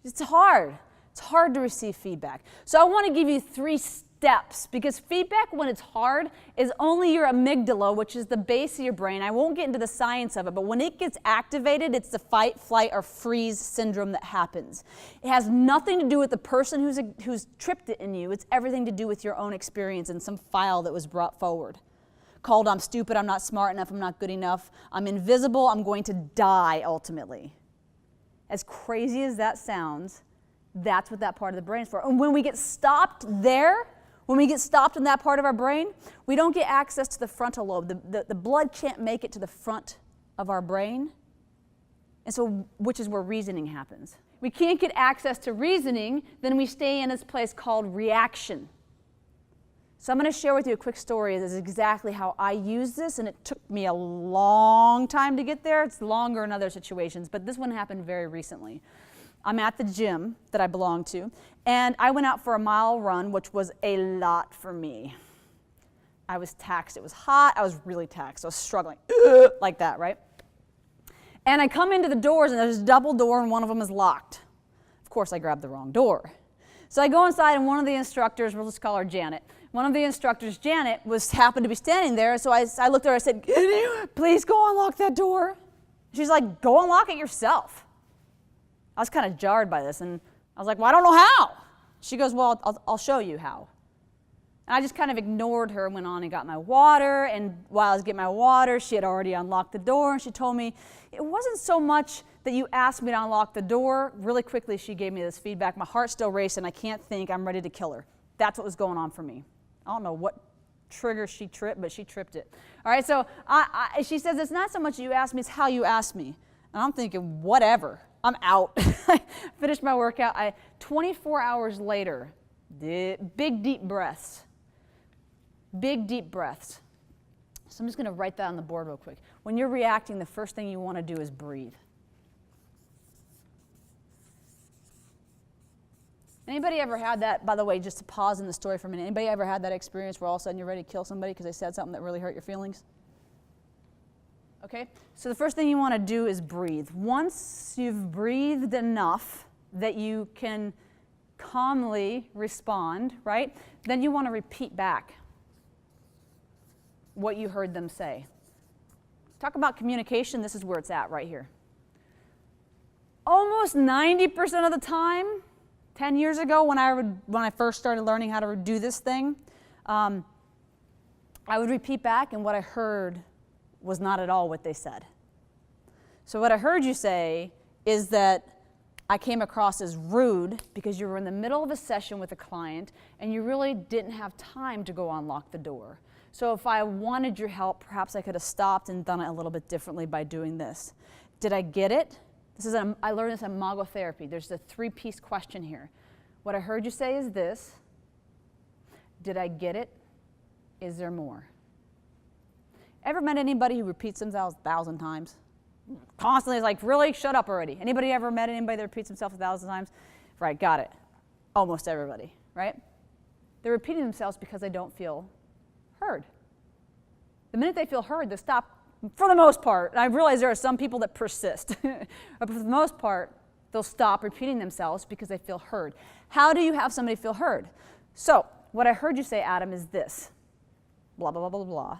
It's hard. It's hard to receive feedback. So I want to give you 3 steps, because feedback, when it's hard, is only your amygdala, which is the base of your brain. I won't get into the science of it, but when it gets activated, it's the fight, flight, or freeze syndrome that happens. It has nothing to do with the person who's tripped it in you. It's everything to do with your own experience and some file that was brought forward. Called I'm stupid, I'm not smart enough, I'm not good enough, I'm invisible, I'm going to die ultimately. As crazy as that sounds, that's what that part of the brain is for. And when we get stopped there, when we get stopped in that part of our brain, we don't get access to the frontal lobe. The blood can't make it to the front of our brain, and so, which is where reasoning happens. We can't get access to reasoning, then we stay in this place called reaction. So I'm going to share with you a quick story. This is exactly how I use this, and it took me a long time to get there. It's longer in other situations, but this one happened very recently. I'm at the gym that I belong to, and I went out for a mile run, which was a lot for me. I was taxed. It was hot. I was really taxed. I was struggling like that, right? And I come into the doors, and there's a double door, and one of them is locked. Of course, I grabbed the wrong door. So I go inside, and one of the instructors, we'll just call her Janet, one of the instructors, Janet, happened to be standing there, so I looked at her, I said, "Can you please go unlock that door?" She's like, "Go unlock it yourself." I was kind of jarred by this, and I was like, "Well, I don't know how." She goes, "Well, I'll show you how." And I just kind of ignored her and went on and got my water, and while I was getting my water, she had already unlocked the door, and she told me, "It wasn't so much that you asked me to unlock the door." Really quickly, she gave me this feedback. My heart's still racing. I can't think. I'm ready to kill her. That's what was going on for me. I don't know what trigger she tripped, but she tripped it. All right, so she says, "It's not so much you asked me, it's how you asked me." And I'm thinking, whatever. I'm out. I finished my workout. 24 hours later, big, deep breaths. Big, deep breaths. So I'm just going to write that on the board real quick. When you're reacting, the first thing you want to do is breathe. Anybody ever had that, by the way, just to pause in the story for a minute, anybody ever had that experience where all of a sudden you're ready to kill somebody because they said something that really hurt your feelings? Okay, so the first thing you want to do is breathe. Once you've breathed enough that you can calmly respond, right, then you want to repeat back what you heard them say. Talk about communication, this is where it's at right here. Almost 90% of the time, 10 years ago when I first started learning how to do this thing, I would repeat back, and what I heard was not at all what they said. So what I heard you say is that I came across as rude because you were in the middle of a session with a client and you really didn't have time to go unlock the door. So if I wanted your help, perhaps I could have stopped and done it a little bit differently by doing this. Did I get it? I learned this in Imago therapy. There's a 3-piece question here. What I heard you say is this. Did I get it? Is there more? Ever met anybody who repeats themselves 1,000 times? Constantly, it's like, really? Shut up already. Anybody ever met anybody that repeats themselves 1,000 times? Right, got it. Almost everybody, right? They're repeating themselves because they don't feel heard. The minute they feel heard, they stop, for the most part. And I realize there are some people that persist. But for the most part, they'll stop repeating themselves because they feel heard. How do you have somebody feel heard? So, what I heard you say, Adam, is this. Blah, blah, blah, blah, blah.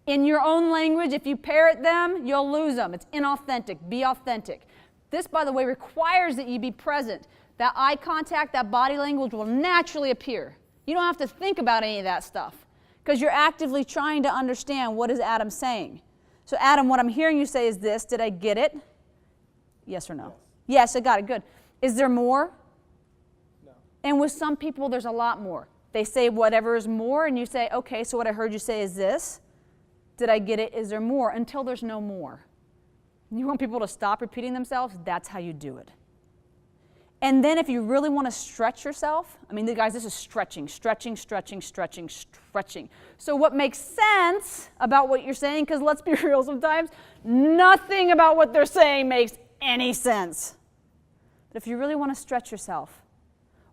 In your own language, if you parrot them, you'll lose them. It's inauthentic. Be authentic. This, by the way, requires that you be present. That eye contact, that body language will naturally appear. You don't have to think about any of that stuff because you're actively trying to understand what is Adam saying. So Adam, what I'm hearing you say is this. Did I get it? Yes or no? Yes, I got it. Good. Is there more? No. And with some people, there's a lot more. They say whatever is more, and you say, okay, so what I heard you say is this. Did I get it? Is there more? Until there's no more. You want people to stop repeating themselves? That's how you do it. And then if you really want to stretch yourself, I mean, guys, this is stretching, stretching, stretching, stretching, stretching. So what makes sense about what you're saying, because let's be real sometimes, nothing about what they're saying makes any sense. But if you really want to stretch yourself,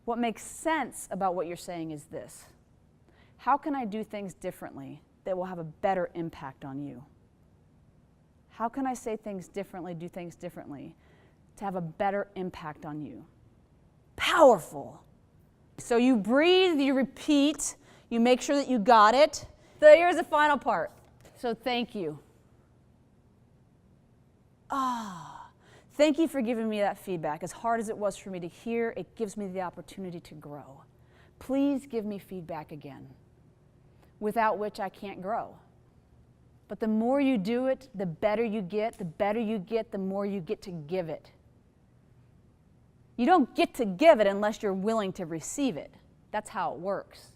what makes sense about what you're saying is this. How can I do things differently that will have a better impact on you? How can I say things differently, do things differently to have a better impact on you? Powerful. So you breathe, you repeat, you make sure that you got it. So here's the final part. So thank you. Thank you for giving me that feedback. As hard as it was for me to hear, it gives me the opportunity to grow. Please give me feedback again, without which I can't grow. But the more you do it, the better you get, the more you get to give it. You don't get to give it unless you're willing to receive it. That's how it works.